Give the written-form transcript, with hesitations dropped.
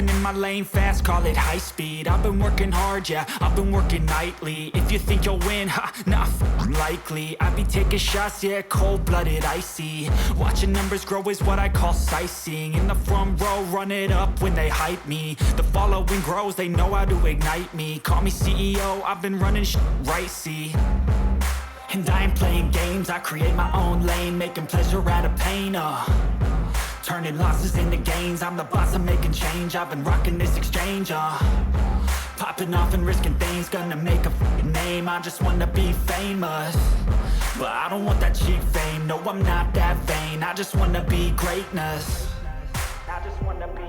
cruising in my lane fast, call it high speed. I've been working hard, yeah, I've been working nightly. If you think you'll win, ha, nah, likely. I be taking shots, yeah, cold-blooded, icy. Watching numbers grow is what I call sightseeing. In the front row, run it up when they hype me. The following grows, they know how to ignite me. Call me CEO, I've been running right, see. And I ain't playing games, I create my own lane, making pleasure out of pain, turning losses into gains, I'm the boss, I'm making change, I've been rocking this exchange, popping off and risking things, gonna make a f***ing name, I just wanna be famous, but I don't want that cheap fame, no I'm not that vain, I just wanna be greatness, I just wanna be